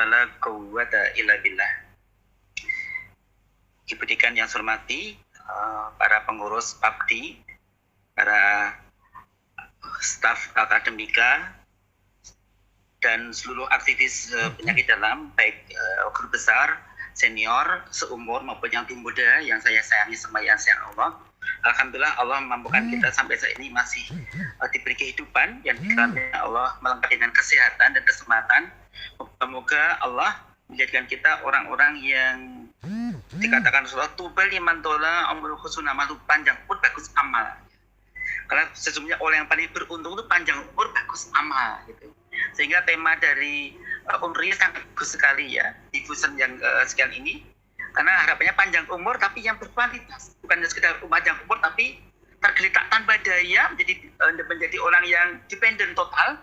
wala quwwata illa billah. Ibu Dekan yang saya hormati, para pengurus PAPDI, para staf akademika, dan seluruh aktivis penyakit dalam, baik guru besar, senior, seumur maupun yang lebih muda yang saya sayangi semua yang sayang Allah. Alhamdulillah Allah memampukan kita sampai saat ini masih diberi kehidupan yang dikarenakan Allah melengkapi dengan kesehatan dan kesempatan. Semoga Allah menjadikan kita orang-orang yang dikatakan Rasulullah tubal liman tola umur husnul amal, panjang umur bagus amal. Karena sesungguhnya orang yang paling beruntung itu panjang umur bagus amal gitu. Sehingga tema dari Unri sangat bagus sekali ya di fusion yang sekian ini. Karena harapannya panjang umur tapi yang berkualitas, bukan sekedar panjang umur tapi tergeletak tanpa daya menjadi orang yang dependen total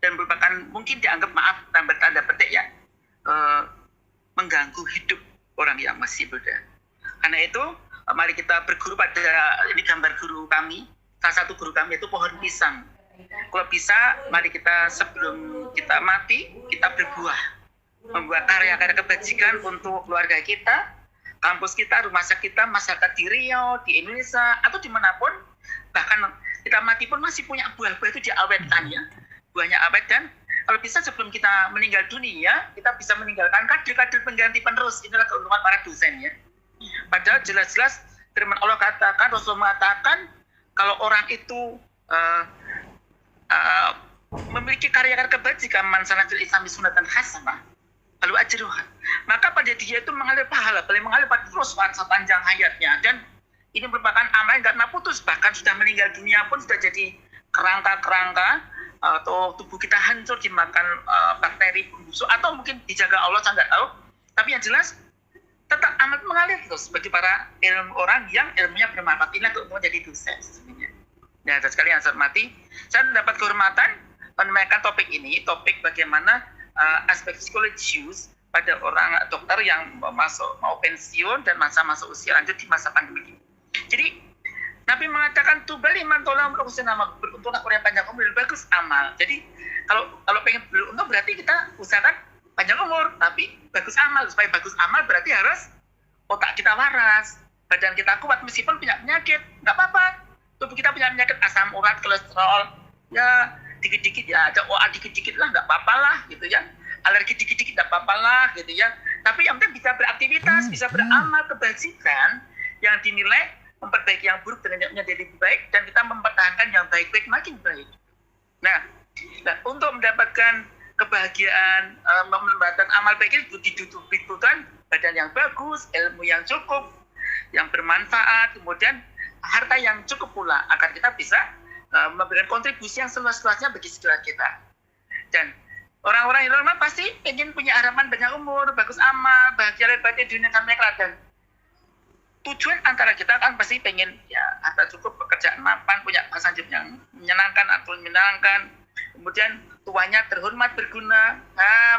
dan merupakan mungkin dianggap maaf tanpa tanda petik ya mengganggu hidup orang yang masih muda. Karena itu mari kita berguru pada ini gambar guru kami, salah satu guru kami itu pohon pisang. Kalau bisa mari kita sebelum kita mati kita berbuah, membuat karya-karya kebajikan untuk keluarga kita, kampus kita, rumah sakit kita, masyarakat di Riau, di Indonesia, atau dimanapun. Bahkan kita mati pun masih punya buah-buah itu diawetkan ya. Buahnya awet dan kalau bisa sebelum kita meninggal dunia, kita bisa meninggalkan kader-kader pengganti penerus. Inilah keuntungan para dosen ya. Padahal jelas-jelas firman Allah katakan, Rasul mengatakan, kalau orang itu memiliki karya-karya kebajikan, man sanatil islami sunatan hasanah, lalu ajruha, maka pada dia itu mengalir pahala, paling mengalir terus sepanjang hayatnya. Dan ini merupakan amal yang tidak putus, bahkan sudah meninggal dunia pun sudah jadi kerangka-kerangka atau tubuh kita hancur dimakan bakteri pembusuk atau mungkin dijaga Allah, saya nggak tahu. Tapi yang jelas tetap amal mengalir terus bagi para orang yang ilmunya bermanfaat. Inilah untuk menjadi dosen sebenarnya. Nah, dan sekali yang saya hormati, saya mendapat kehormatan menyampaikan topik ini, topik bagaimana aspek psikologius pada orang dokter yang mau pensiun dan masa-masa usia lanjut di masa pandemi ini. Jadi Nabi mengatakan tubal liman tola umur husnul amal, beruntunglah orang yang panjang umur bagus amal. Jadi kalau pengen beruntung berarti kita usahakan panjang umur tapi bagus amal. Supaya bagus amal berarti harus otak kita waras, badan kita kuat meskipun punya penyakit, nggak apa-apa. Tubuh kita punya penyakit asam urat, kolesterol, ya dikit-dikit ya ada OA dikit-dikit lah nggak apa-apa lah gitu ya, alergi dikit-dikit nggak apa-apa lah gitu ya. Tapi yang penting bisa beraktivitas, bisa beramal kebajikan yang dinilai memperbaiki yang buruk dengan yang menjadi lebih baik, dan kita mempertahankan yang baik-baik makin baik. Nah untuk mendapatkan kebahagiaan, mendapatkan amal baik itu dibutuhkan badan yang bagus, ilmu yang cukup, yang bermanfaat, kemudian harta yang cukup pula agar kita bisa memberikan kontribusi yang seluas-luasnya bagi sekitar kita. Dan orang-orang yang normal pasti ingin punya harapan banyak umur, bagus amal, bahagia lebat di dunia sampai akhirat. Dan tujuan antara kita kan pasti pengen ya harta cukup, pekerjaan mapan, punya pasangan hidup yang menyenangkan atau menyenangkan, kemudian tuanya terhormat, berguna,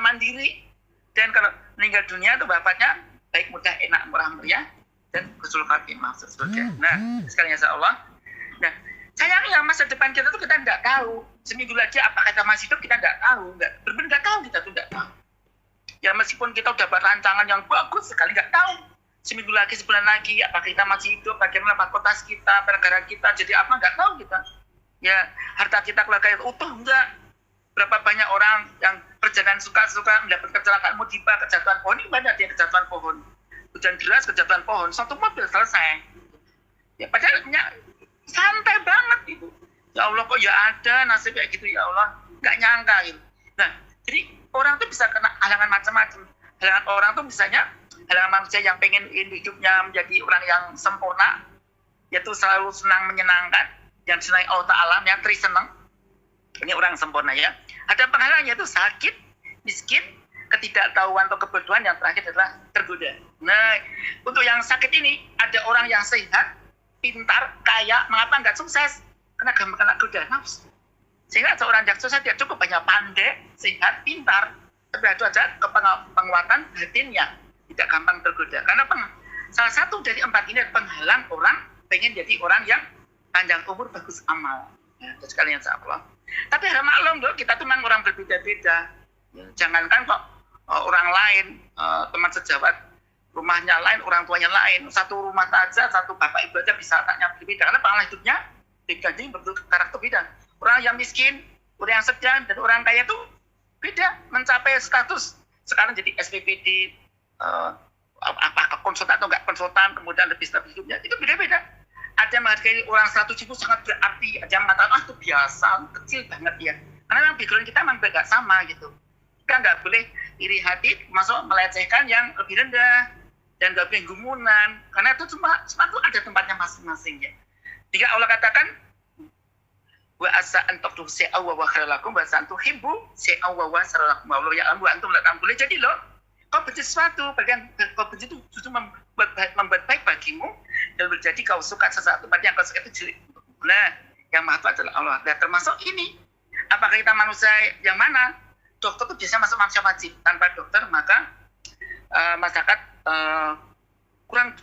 mandiri, dan kalau meninggal dunia itu bapaknya baik, mudah, enak, murah meriah, dan husnul khatimah seterusnya. Nah, sekalian insya Allah. Nah, sayangnya masa depan kita tuh kita nggak tahu. Seminggu lagi apakah kita masih hidup kita nggak tahu, benar-benar nggak tahu, kita tuh nggak tahu. Ya meskipun kita udah buat rancangan yang bagus sekali, nggak tahu. Seminggu lagi, sebulan lagi, apakah kita masih hidup, bagaimana fakultas kita, negara kita, jadi apa nggak tahu kita. Ya harta kita, keluarga kita utuh enggak. Berapa banyak orang yang perjalanan suka-suka mendapat kecelakaan musibah, kejatuhan pohon, ini banyak yang kejatuhan pohon. Hujan deras, kejatuhan pohon, satu mobil selesai. Ya padahal santai banget itu. Ya Allah kok ya ada nasib kayak gitu ya Allah, nggak nyangka gitu. Nah jadi orang tuh bisa kena halangan macam-macam. Halangan orang tuh misalnya halangan manusia yang pengen hidupnya menjadi orang yang sempurna, yaitu selalu senang menyenangkan, yang disenangi Allah Ta'ala, yang triseneng. Ini orang sempurna ya. Ada penghalangnya itu sakit, miskin, ketidaktahuan atau kebodohan, yang terakhir adalah tergoda. Nah, untuk yang sakit ini ada orang yang sehat, pintar, kaya, mengapa nggak sukses? Karena gampang kena goda nafsu. Sehingga seorang yang sukses tidak cukup hanya pandai, sehat, pintar, tapi itu ada penguatan batinnya, tidak gampang tergoda. Karena salah satu dari 4 ini penghalang orang pengen jadi orang yang panjang umur, bagus amal. Ya, sekalian insya Allah. Tapi maklum loh, kita tuh memang orang berbeda-beda. Ya, jangankan kok orang lain, teman sejawat rumahnya lain, orang tuanya lain, satu rumah saja, satu bapak ibu aja bisa anaknya berbeda, karena pengalaman hidupnya diganti berbentuk karakter beda. Orang yang miskin, orang yang sedang, dan orang kaya itu beda, mencapai status sekarang jadi SPPD, apakah konsultan atau enggak konsultan, kemudian lebih stabil hidupnya, itu beda-beda. Ada yang menghargai orang 100 ribu sangat berarti, ada yang mengatakan, itu biasa, kecil banget ya. Karena memang background kita memang nggak sama gitu. Kita nggak boleh iri hati, masuk melecehkan yang lebih rendah, dan nggak boleh gumunan, karena itu semua itu ada tempatnya masing-masing ya. Jika Allah katakan, wa asa antaktuh se'a wa khairalakum wa asa antuhibbu se'a wa saralakum wa Allah ya'lamu wa antum la ta'lamun. Jadi loh, kau benci sesuatu, bagian kau benci itu justru membuat baik bagimu, dan berjadi kau suka sesuatu, pada yang kau suka itu jelek. Nah, yang maha itu adalah Allah. Dan termasuk ini, apakah kita manusia yang mana? Dokter itu biasanya masuk manusia wajib. Tanpa dokter maka masyarakat kurang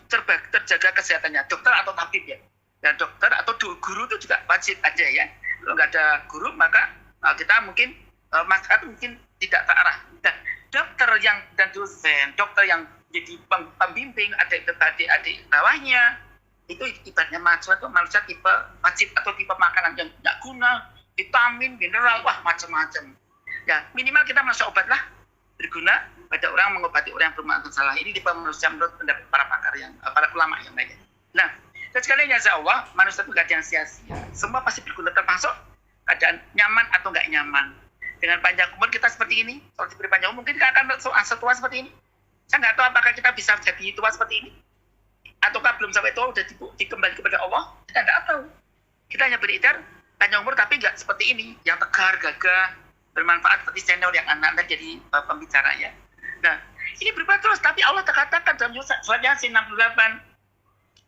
terjaga kesehatannya. Dokter atau tabib ya. Dan dokter atau guru itu juga wajib aja ya. Kalau nggak ada guru maka kita mungkin masyarakat mungkin tidak terarah. Dan dokter yang dan dosen, dokter yang jadi pembimbing adik-adik bawahnya, itu ibaratnya manusia tipe wajib atau tipe makanan yang tidak guna, vitamin, mineral, wah macam-macam. Ya minimal kita manusia obat lah berguna pada orang, mengobati orang yang bermasalah. Ini tipe manusia menurut pendapat para pakar yang para ulama yang lainnya. Nah, dan sekalian ya Allah, manusia itu gak ada yang sia-sia. Semua pasti berguna, termasuk keadaan nyaman atau nggak nyaman. Dengan panjang umur kita seperti ini, kalau diberi panjang umur mungkin kita akan setua seperti ini. Saya nggak tahu apakah kita bisa jadi tua seperti ini, ataukah belum sampai tua udah dikembali kepada Allah. Kita nggak tahu. Kita hanya beredar panjang umur tapi nggak seperti ini, yang tegar, gagah, bermanfaat seperti senior yang anak-anak jadi pembicara ya. Nah, ini berubah terus, tapi Allah terkatakan dalam surat Yasin 68.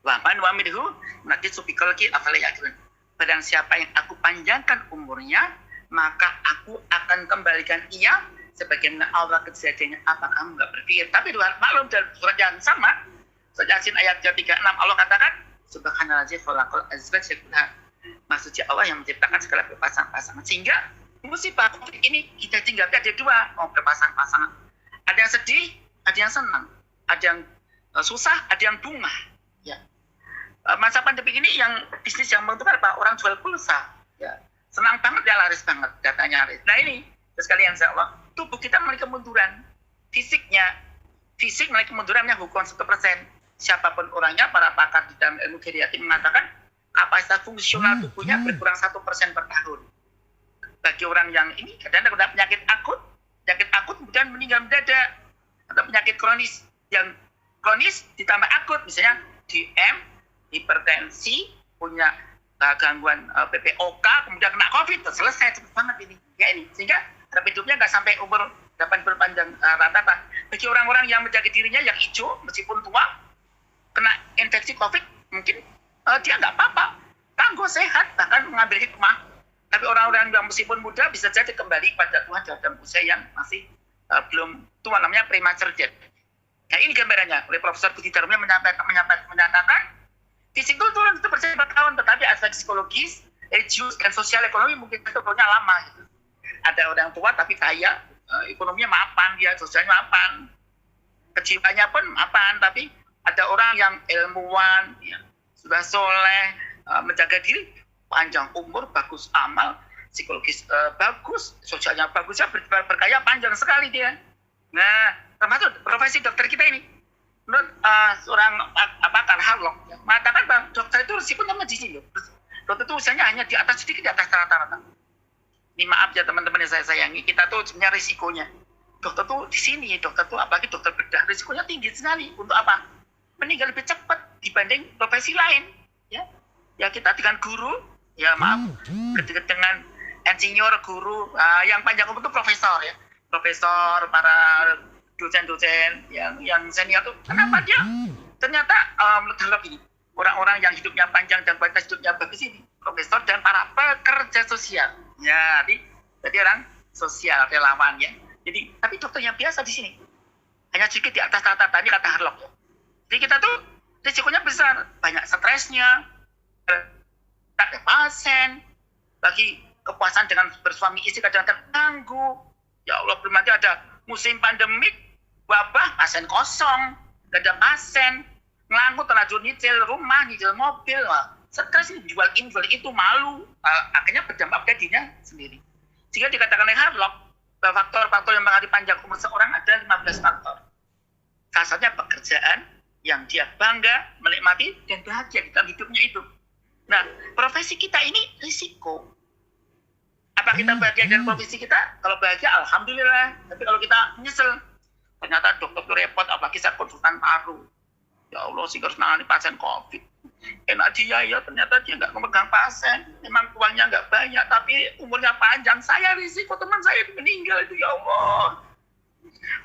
Waman wa minhu nanti subikalki afalayakin. Barang siapa yang aku panjangkan umurnya, maka aku akan kembalikan ia sebagaimana Allah kejadiannya. Apa kamu nggak berpikir? Tapi maklum dalam surat yang sama, surat Yasin ayat 36 Allah katakan, Subhanallah khalaqal azwaj kullaha. Maksudnya Allah yang menciptakan segala berpasang-pasangan, sehingga musibah ini kita tinggal ada dua, berpasang-pasangan. Ada yang sedih, ada yang senang, ada yang susah, ada yang bunga. Ya. Masa pandemi ini yang bisnis yang menguntungkan apa? Orang jual pulsa. Ya. Senang banget ya, laris banget, datanya laris. Nah ini, sekalian insya Allah, tubuh kita mulai kemunduran. Fisik mulai kemundurannya hukum 1%. Siapapun orangnya, para pakar di dalam ilmu geriatri mengatakan, kapasitas fungsional tubuhnya berkurang 1% per tahun. Bagi orang yang ini kadang-kadang ada penyakit akut kemudian meninggal mendadak, atau penyakit kronis yang kronis ditambah akut, misalnya DM, hipertensi, punya gangguan PPOK, kemudian kena COVID, selesai cepet banget ini. Ya ini, sehingga hidupnya nggak sampai umur 80 panjang rata-rata. Bagi orang-orang yang menjaga dirinya yang hijau, meskipun tua, kena infeksi COVID, mungkin dia nggak apa-apa, tangguh sehat, bahkan mengambil hikmah. Tapi orang-orang yang meskipun muda bisa jadi kembali pada Tuhan dalam usia yang masih belum tua, namanya premature death. Nah ini gambarannya oleh Profesor Budi Darmia menyatakan fisik itu turun itu persen per tahun, tetapi aspek psikologis, religius, dan sosial ekonomi mungkin turunnya lama. Gitu. Ada orang tua tapi kaya, ekonominya mapan, dia sosialnya mapan, kejiwaannya pun mapan, tapi ada orang yang ilmuwan, ya, sudah soleh, menjaga diri, panjang umur, bagus amal, psikologis bagus, sosialnya bagus, ya berkaya panjang sekali dia. Nah, termasuk profesi dokter kita ini. Menurut seorang pakar Harlock, ya, mengatakan bahwa dokter itu risikonya menjijik loh. Dokter itu usianya hanya di atas sedikit di atas rata-rata. Ini maaf ya teman-teman yang saya sayangi, kita tuh sebenarnya risikonya. Dokter tuh di sini, dokter tuh apalagi dokter bedah, risikonya tinggi sekali. Untuk apa? Meninggal lebih cepat dibanding profesi lain. Ya kita dengan guru, ya maaf, dengan insinyur, guru, yang panjang umur itu profesor ya. Profesor, para dosen-dosen yang senior tuh, kenapa dia ternyata menurut ini orang-orang yang hidupnya panjang dan kualitas hidupnya bagus ini profesor dan para pekerja sosial ya, jadi orang sosial relawan ya. Jadi tapi dokter yang biasa di sini hanya sedikit di atas rata-rata, ini kata Harlock ya. Jadi kita tuh risikonya besar, banyak stresnya, tak ada pasien, bagi kepuasan dengan bersuami istri kadang-kadang terganggu. Ya Allah, belum nanti ada musim pandemik, wabah, pasien kosong, gak ada pasien, ngangkut terlanjur nyicil rumah, nyicil mobil, stres jual injual itu malu, akhirnya berdampak pada dirinya sendiri. Jika dikatakan oleh Harlock, faktor-faktor yang mengaruhi panjang umur seorang ada 15 faktor. Salah satunya pekerjaan yang dia bangga, menikmati, dan bahagia di dalam hidupnya itu. Nah, profesi kita ini risiko. Apa kita bahagia dengan profesi kita? Kalau bahagia, alhamdulillah. Tapi kalau kita nyesel, ternyata dokter itu repot, apalagi saya konsultan paru. Ya Allah, sih harus menangani pasien COVID. Enak dia ya, ternyata dia nggak memegang pasien. Memang uangnya nggak banyak, tapi umurnya panjang. Saya risiko teman saya meninggal itu, ya Allah.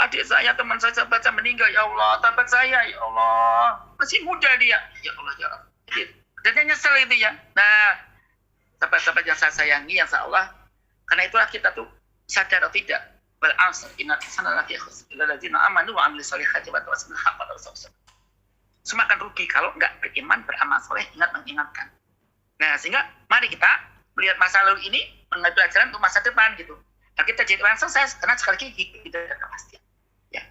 Adik saya, teman saya, sahabat saya meninggal, ya Allah. Sahabat saya, ya Allah. Masih muda dia. Ya Allah, ya Allah. Dan dia nyesel itu ya. Nah, sahabat-sahabat yang saya sayangi, yang saya Allah, karena itulah kita tuh sadar atau tidak. Bal-asr, inna sana lafi khusr. Ila ladina amanu wa amil salihati wa tawasbil haqqa wa tawasbil. Semua akan rugi kalau nggak beriman, beramal soleh, ingat mengingatkan. Nah, sehingga mari kita melihat masa lalu ini mengambil pelajaran untuk masa depan gitu. Nah, kita jadi orang sukses karena sekali lagi tidak ada kepastian. Ya,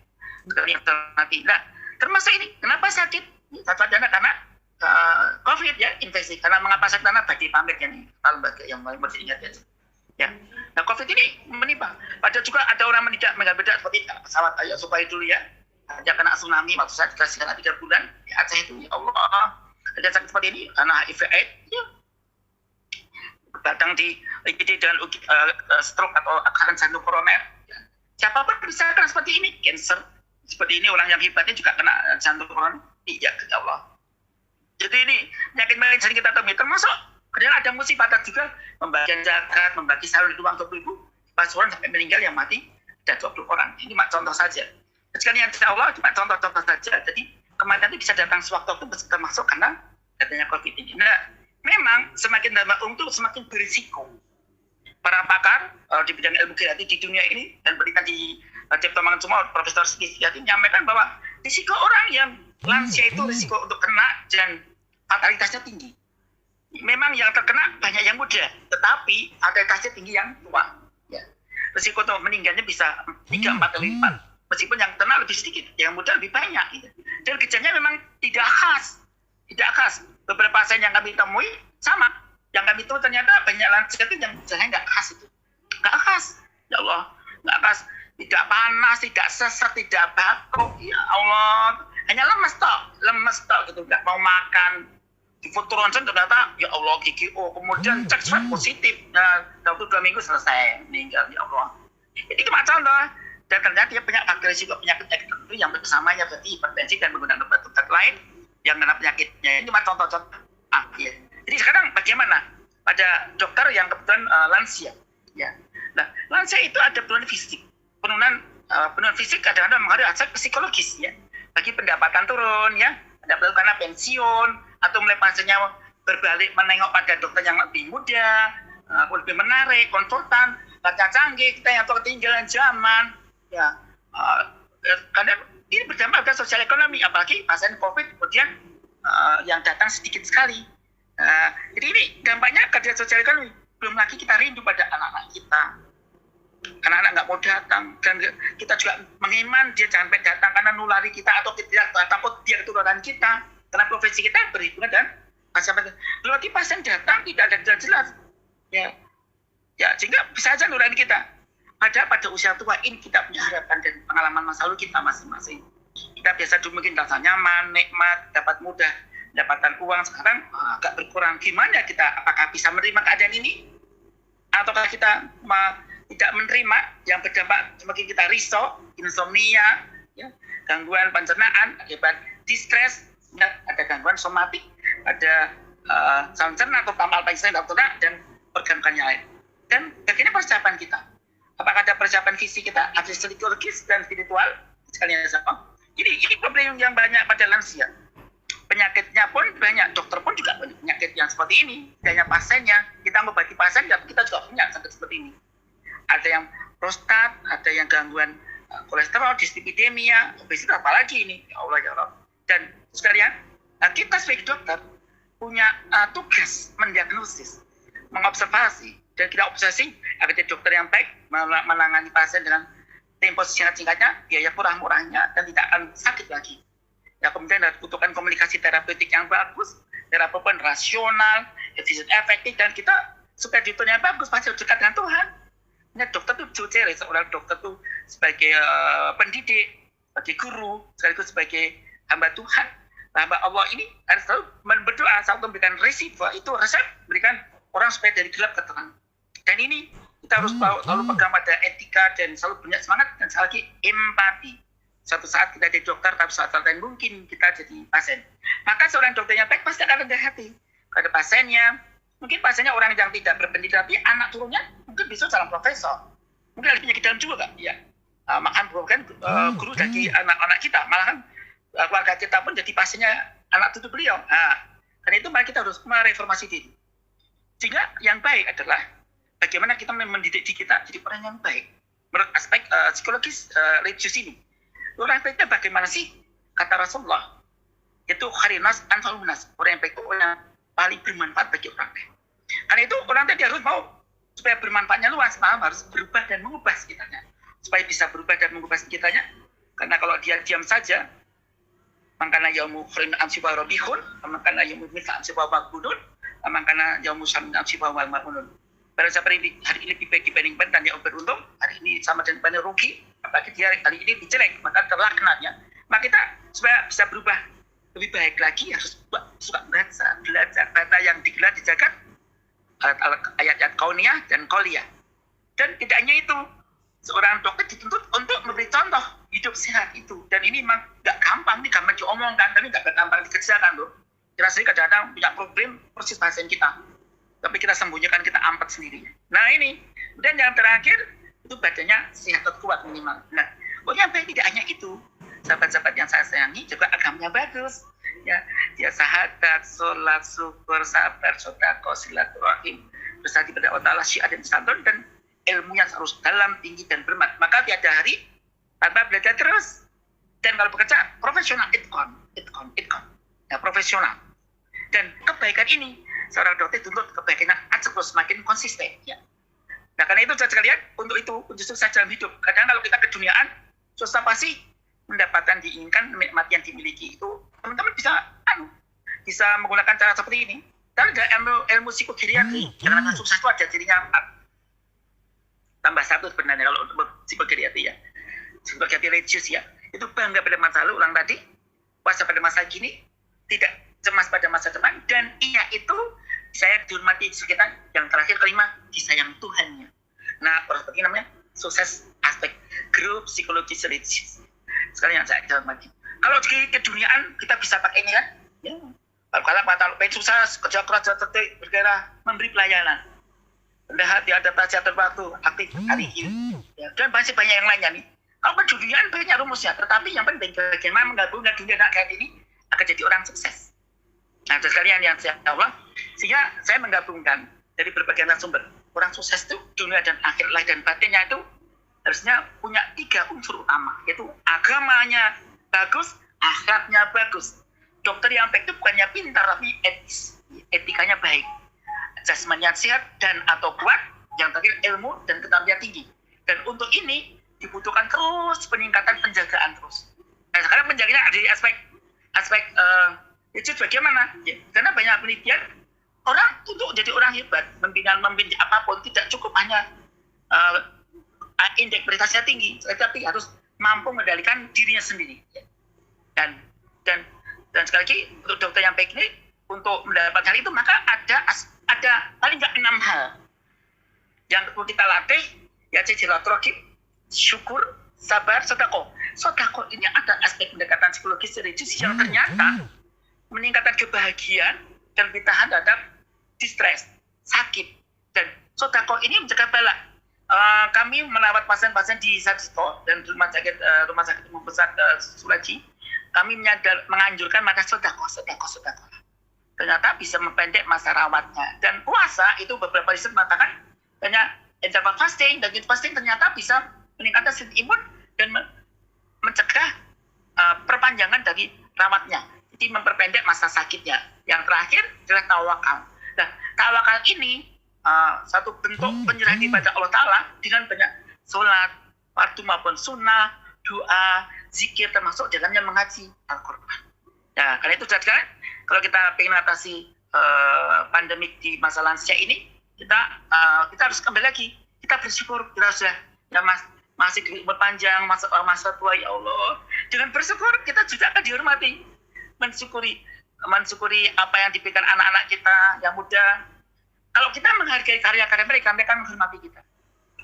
yang termati. Nah, termasuk ini, kenapa sakit? Satu adalah karena COVID ya, infeksi. Karena mengapa sakit? Karena bagi pamernya nih, lembaga yang mesti ingat ya. Ya, nah COVID ini menimpa. Padahal juga ada orang meninggal beda seperti pesawat Ayo Supaya dulu ya. Dia kena tsunami waktu saya dikasih kena 3 bulan di Aceh itu, ya Allah. Ada sakit seperti ini karena HIV/AIDS, ya. Datang di IGD dengan stroke atau akaran jantung koroner. Ya. Siapapun bisa kena seperti ini, cancer. Seperti ini orang yang hebatnya juga kena jantung koroner. Iya, ya Allah. Jadi ini penyakit manajer kita temui termasuk. Kadang ada musibah juga membagikan zakat, membagi salur di uang 20.000, pas orang sampai meninggal yang mati ada 20 orang. Ini cuma contoh saja. Sekalian insya Allah cuma contoh-contoh saja. Jadi kematian itu bisa datang sewaktu-waktu termasuk karena adanya COVID ini. Nah, memang semakin dampak itu semakin berisiko. Para pakar di bidang ilmu kreatif di dunia ini dan penelitian di Cipta Mangun semua Profesor Siti menyampaikan bahwa risiko orang yang lansia itu risiko untuk kena dan fatalitasnya tinggi. Memang yang terkena banyak yang muda, tetapi fatalitasnya tinggi yang tua. Ya. Risiko untuk meninggalnya bisa 3-4 kali lipat. Meskipun yang kena lebih sedikit, yang muda lebih banyak. Gitu. Dan gejalanya memang tidak khas. Tidak khas. Beberapa pasien yang kami temui sama. Yang kami temui ternyata banyak lansia itu yang gejalanya nggak khas itu. Nggak khas. Ya Allah. Nggak khas. Tidak panas, tidak sesak, tidak batuk. Ya Allah. Hanya lemes tok. Lemes tok gitu. Nggak mau makan. Di foto ronsen ternyata, ya Allah, GGO. Kemudian cek swab positif. Nah, waktu 2 minggu selesai. Meninggal. Ya Allah. Ini cuma contoh. Dan ternyata dia punya faktor risiko penyakit tertentu yang bersamanya seperti hipertensi dan menggunakan obat-obat lain yang kena penyakitnya. Ini cuma contoh-contoh. Ya. Jadi sekarang bagaimana pada dokter yang kebetulan lansia? Ya. Nah, lansia itu ada penurunan fisik. Penurunan fisik kadang-kadang mengaruhi aspek psikologis ya. Bagi pendapatan turun ya, ada karena pensiun atau mulai pasiennya berbalik menengok pada dokter yang lebih muda, lebih menarik, konsultan, baca canggih, kita yang ketinggalan zaman. Ya, karena ini berdampak pada sosial ekonomi, apalagi pasien COVID kemudian yang datang sedikit sekali. Jadi ini dampaknya kerja sosial ekonomi. Belum lagi kita rindu pada anak-anak kita. Anak-anak nggak mau datang dan kita juga mengiman dia jangan sampai datang karena nulari kita atau tidak takut dia ketularan kita. Karena profesi kita berhubungan dan pasien. Belum lagi pasien datang tidak ada jelas. Ya, sehingga bisa saja nulari kita. Padahal pada usia tua ini kita punya harapan dan pengalaman masa lalu kita masing-masing. Kita biasa dulu mungkin rasa nyaman, nikmat, dapat mudah, dapatkan uang. Sekarang agak berkurang. Gimana kita? Apakah bisa menerima keadaan ini? Ataukah kita tidak menerima yang berdampak semakin kita risau, insomnia, ya, gangguan pencernaan, akibat distres, ya, ada gangguan somatik, ada saluran cerna atau pamal pengisian dan organ-organ lain. Dan bagaimana persiapan kita? Apakah ada persiapan fisik kita, ada psikologis dan spiritual sekalian sama? Ini problem yang banyak pada lansia. Penyakitnya pun banyak, dokter pun juga punya penyakit yang seperti ini. Hanya pasiennya, kita mengobati pasien, kita juga punya sakit seperti ini. Ada yang prostat, ada yang gangguan kolesterol, dislipidemia, obesitas, apalagi ini. Ya Allah, ya Allah. Dan sekalian, kita sebagai dokter punya tugas mendiagnosis, mengobservasi, dan kita obsesi agar jadi dokter yang baik menangani pasien dengan tempo singkat-singkatnya, biaya murah-murahnya, dan tidak akan sakit lagi. Ya, kemudian dibutuhkan komunikasi terapeutik yang bagus, terapi rasional, efektif, dan kita supaya ditunya bagus, pasti dekat dengan Tuhan. Ini dokter itu ciri seorang dokter itu sebagai pendidik, sebagai guru, sekaligus sebagai hamba Tuhan. Hamba Allah ini harus selalu berdoa, selalu memberikan resep berikan orang supaya dari gelap ke terang. Dan ini kita harus selalu pegang pada etika dan selalu punya semangat dan sekali lagi empati. Suatu saat kita jadi dokter, tapi suatu saat lain mungkin kita jadi pasien. Maka seorang dokternya baik pasti akan rendah hati pada pasiennya. Mungkin pasiennya orang yang tidak berpendidikan, tapi anak turunnya mungkin bisa calon profesor. Mungkin ada penyakit dalam juga, Kak. Ya. Makan bukan guru bagi anak-anak kita. Malahan keluarga kita pun jadi pasiennya anak tutup beliau. Karena itu mari kita harus mereformasi diri. Sehingga yang baik adalah bagaimana kita mendidik diri kita jadi orang yang baik. Menurut aspek psikologis religius ini. Orang baiknya bagaimana sih? Kata Rasulullah, itu khairunas anfalunas. Orang yang baik itu orang yang paling bermanfaat bagi orang lain. Karena itu orang tadi harus mau supaya bermanfaatnya luas, harus berubah dan mengubah sekitarnya. Supaya bisa berubah dan mengubah sekitarnya. Karena kalau dia diam saja, makanya yaumu khairin amsiba robihun, makanya yaumu misa amsiba wabunun, makanya yaumu samin amsiba wal marunun. Pada saat hari ini lebih baik dibandingkan dan yang beruntung, hari ini sama dengan banyak rugi, apalagi di hari ini dijelek, maka terlaknatnya. Maka kita supaya bisa berubah lebih baik lagi harus suka belajar data yang digelar di jagat, ayat-ayat kauniyah dan qauliyah. Dan tidak hanya itu, seorang dokter dituntut untuk memberi contoh hidup sehat itu. Dan ini memang nggak gampang, ini gampang diomongkan, tapi nggak gampang dikerjakan loh. Kita sendiri kadang-kadang punya problem persis pasien kita. Tapi kita sembunyikan, kita ampat sendiri. Nah ini, dan yang terakhir, itu badannya sehat atau kuat minimal. Nah, yang baik tidak hanya itu. Sahabat-sahabat yang saya sayangi juga agamanya bagus. Ya, dia sahadat, sholat, syukur, sabar, sedekah, silaturahim, bersadi pada Allah Ta'ala, syiar dan santun, dan ilmunya harus dalam, tinggi, dan bermat. Maka tiada hari tanpa belajar terus. Dan kalau bekerja, profesional, itqan. Ya, profesional. Dan kebaikan ini, seorang dokter tuntut kebaikannya terus semakin konsisten. Ya. Nah, karena itu saya sekalian, untuk itu justru saya dalam hidup. Kadang kalau kita keduniaan, susah pasti mendapatkan diinginkan nikmat yang dimiliki itu. Teman-teman bisa menggunakan cara seperti ini. Dan ada ilmu psikogeriatri. Karena sukses itu ada dirinya 4. Tambah 1 sebenarnya kalau untuk psikogeriatri ya. Psikogeriatri religius ya. Itu bangga pada masa lalu, ulang tadi. Puasa pada masa kini. Tidak cemas pada masa depan, dan ia itu saya dihormati sekitar yang terakhir kelima disayang Tuhannya. Nah, seperti namanya sukses aspek grup psikologi religius. Sekali yang saya hormati. Kalau di keduniaan kita bisa pakai ini kan? Ya. Kalau pengen sukses, kerja keras, tertib, bergerak, memberi pelayanan. Rendah hati, adaptasi atur waktu, aktif hari ini. Ya. Dan masih banyak yang lainnya nih. Kalau keduniaan banyak rumusnya, tetapi yang penting bagaimana menggabungkan dunia dan akhirat ini akan jadi orang sukses. Nah, sekalian yang saya Allah, sehingga saya menggabungkan dari berbagai sumber. Orang sukses itu dunia dan akhir lahir dan batinnya itu harusnya punya 3 unsur utama, yaitu agamanya bagus, akhlaknya bagus. Dokter yang baik itu bukannya pintar, tapi etis, etikanya baik. Jasmaninya sehat dan atau kuat, yang terakhir ilmu dan keterampilan tinggi. Dan untuk ini dibutuhkan terus peningkatan penjagaan terus. Nah, sekarang penjaganya ada di aspek itu bagaimana? Ya, karena banyak penelitian orang untuk jadi orang hebat, membina apapun tidak cukup hanya indeks prestasinya tinggi, tetapi harus mampu mengendalikan dirinya sendiri. Dan sekali lagi untuk dokter yang baik ini untuk mendapatkan hal itu maka ada paling nggak 6 hal yang perlu kita latih, yaitu silaturahim, syukur, sabar, sedekah. Sedekah ini ada aspek pendekatan psikologis religius yang ternyata meningkatkan kebahagiaan dan bertahan terhadap distres, sakit. Dan sedekah ini mencegah bala. Kami merawat pasien-pasien di Sarjito dan rumah sakit umum besar Sulaji. Kami menganjurkan maka sedekah. Ternyata bisa memendek masa rawatnya. Dan puasa itu beberapa riset mengatakan banyak interval fasting dan fasting ternyata bisa meningkatkan sistem imun dan mencegah perpanjangan dari rawatnya. Jadi memperpendek masa sakitnya. Yang terakhir adalah tawakal. Nah, tawakal ini satu bentuk penyerahan kepada Allah Ta'ala dengan banyak sholat, fardu maupun sunnah, doa, zikir, termasuk dalamnya mengaji Al-Quran. Nah, karena itu saudara, kalau kita ingin mengatasi pandemik di masa lansia ini, kita harus kembali lagi, kita bersyukur, kita sudah ya masih di umur panjang, masa tua, ya Allah. Dengan bersyukur kita juga akan dihormati, mensyukuri apa yang diberikan anak-anak kita yang muda. Kalau kita menghargai karya-karya mereka, mereka menghormati kita.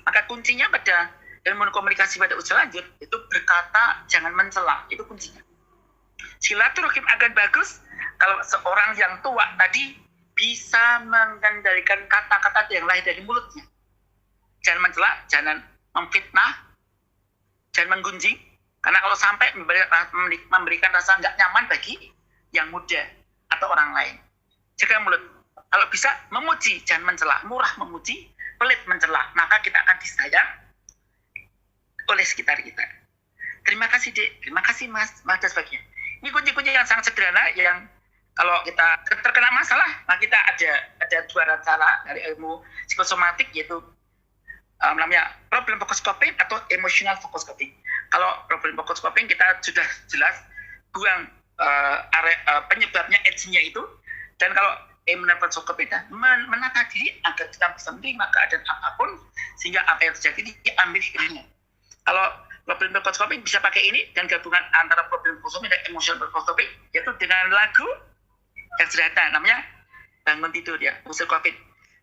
Maka kuncinya pada ilmu komunikasi pada usia lanjut itu berkata jangan mencela, itu kuncinya. Silaturahim akan bagus kalau seorang yang tua tadi bisa mengendalikan kata-kata yang lahir dari mulutnya. Jangan mencela, jangan memfitnah, jangan menggunjing. Karena kalau sampai memberikan rasa nggak nyaman bagi yang muda atau orang lain. Jaga mulut. Kalau bisa memuji, jangan mencela. Murah memuji, pelit mencela. Maka kita akan disayang oleh sekitar kita. Terima kasih Dek, terima kasih Mas, dan sebagainya. Ini kunci-kunci yang sangat sederhana yang kalau kita terkena masalah, nah kita ada dua cara dari ilmu psikosomatik, yaitu namanya problem focus coping atau emotional focus coping. Kalau problem focus coping kita sudah jelas buang penyebabnya edge-nya itu, dan kalau emotional focus coping kita menata diri agar kita bisa menerima keadaan apapun sehingga apa yang terjadi diambil hikmahnya. Kalau problem focus coping bisa pakai ini dan gabungan antara problem focus coping dan emotional focus coping, yaitu dengan lagu yang sederhana namanya bangun tidur ya, usul COVID.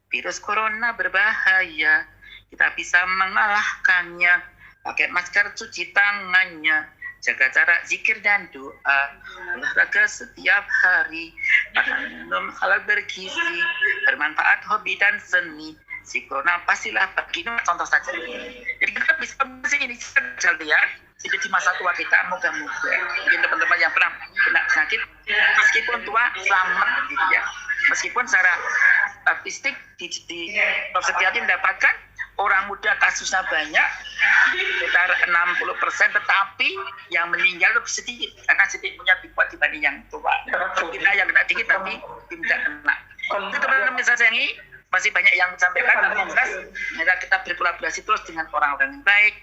Virus corona berbahaya, kita bisa mengalahkannya pakai masker, cuci tangannya, jaga jarak, zikir dan doa, olahraga setiap hari, makan minum halal bergizi, bermanfaat hobi dan seni. Si corona pastilah pergi, contoh saja. Jadi kita bisa ini saja lihat di masa tua kita, moga-moga mungkin teman-teman yang pernah kena sakit meskipun tua selamat gitu ya. Meskipun secara statistik di Prof. Setiati mendapatkan orang muda kasusnya banyak sekitar 60%, tetapi yang meninggal lebih sedikit karena sedikit punya kuat dibanding yang tua. Kita yang kena dikit tapi tidak kena. Itu teman-teman saya sayangi, masih banyak yang disampaikan. Maka kita berkolaborasi terus dengan orang-orang yang baik,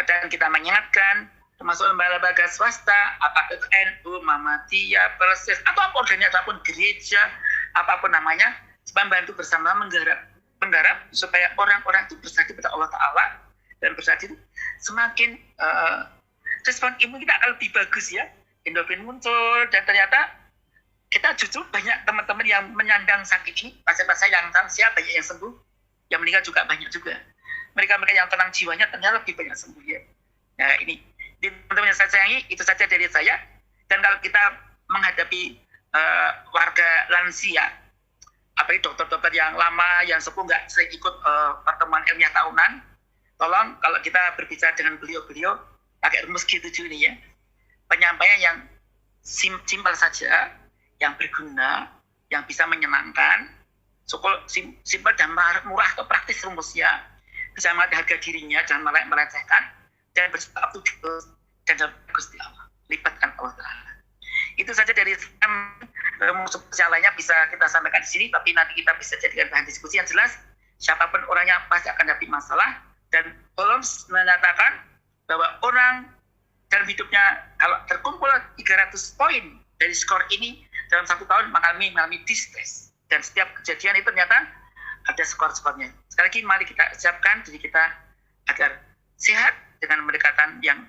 dan kita mengingatkan termasuk lembaga swasta, apakah itu NU, Muhammadiyah, Persis, atau organisasi apapun, gereja, apapun namanya, membantu bersama menggarap supaya orang-orang itu bersatu pada Allah Ta'ala, dan bersatu semakin respon imun kita akan lebih bagus ya, endorfin muncul, dan ternyata kita justru banyak teman-teman yang menyandang sakit ini, pasien-pasien yang lansia banyak yang sembuh, yang meninggal juga banyak juga. Mereka-mereka yang tenang jiwanya ternyata lebih banyak sembuh ya. Nah ini, teman-teman yang saya sayangi, itu saja dari saya. Dan kalau kita menghadapi warga lansia, apalagi dokter-dokter yang lama, yang sepuh nggak sering ikut pertemuan ilmiah tahunan, tolong kalau kita berbicara dengan beliau-beliau pakai rumus G7 ini ya, penyampaian yang simpel saja, yang berguna, yang bisa menyenangkan, simpel dan murah atau praktis rumusnya, bisa melihat harga dirinya, jangan melecehkan, dan bersatu dan Gusti Allah, libatkan Allah Ta'ala. Itu saja dari rumus spesial lainnya bisa kita sampaikan di sini, tapi nanti kita bisa jadikan bahan diskusi yang jelas. Siapapun orangnya pasti akan dapat masalah, dan Holmes menyatakan bahwa orang dalam hidupnya kalau terkumpul 300 poin dari skor ini dalam 1 tahun mengalami distress, dan setiap kejadian itu ternyata ada skor-skornya. Sekali lagi mari kita siapkan diri kita agar sehat dengan pendekatan yang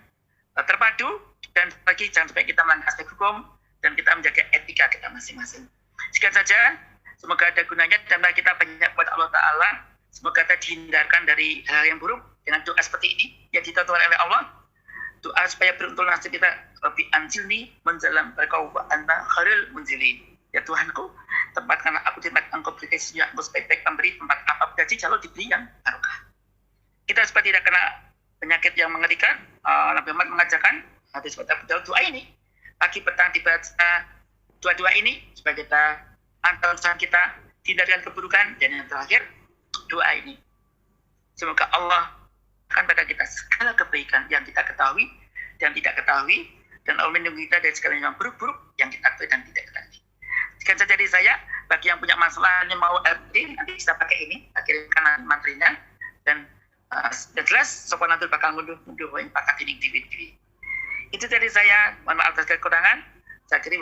terpadu, dan lagi jangan sampai kita melanggar aspek hukum dan kita menjaga etika kita masing-masing. Sekian saja, semoga ada gunanya dan kita banyak kepada Allah Ta'ala. Semoga kita dihindarkan dari hal yang buruk dengan doa seperti ini yang ditentukan oleh Allah. Doa supaya beruntung nasib kita, Rabbi anjilni menjalam berkau wa anta khairul munzilin. Ya Tuhanku, tempatkanlah aku di tempat Engkau berikan senyum, aku sebaik-baik pemberi, tempat apa gaji kalau diberi yang barokah. Kita supaya tidak kena penyakit yang mengerikan, Nabi Muhammad mengajarkan hadis pada doa ini, pagi petang dibaca doa-doa ini supaya kita antar usaha kita tindakan keburukan, dan yang terakhir doa ini. Semoga Allah akan pada kita segala kebaikan yang kita ketahui dan tidak ketahui, dan Allah melindungi kita dari segala yang buruk-buruk yang kita ketahui dan tidak ketahui. Sekian saja dari saya. Bagi yang punya masalah, yang mau RT, nanti bisa pakai ini, kirimkan nanti materinya, dan jelas sopan nanti bakal mundur pakai tidik. Itu dari saya, mohon maaf atas kekurangan. Saya kira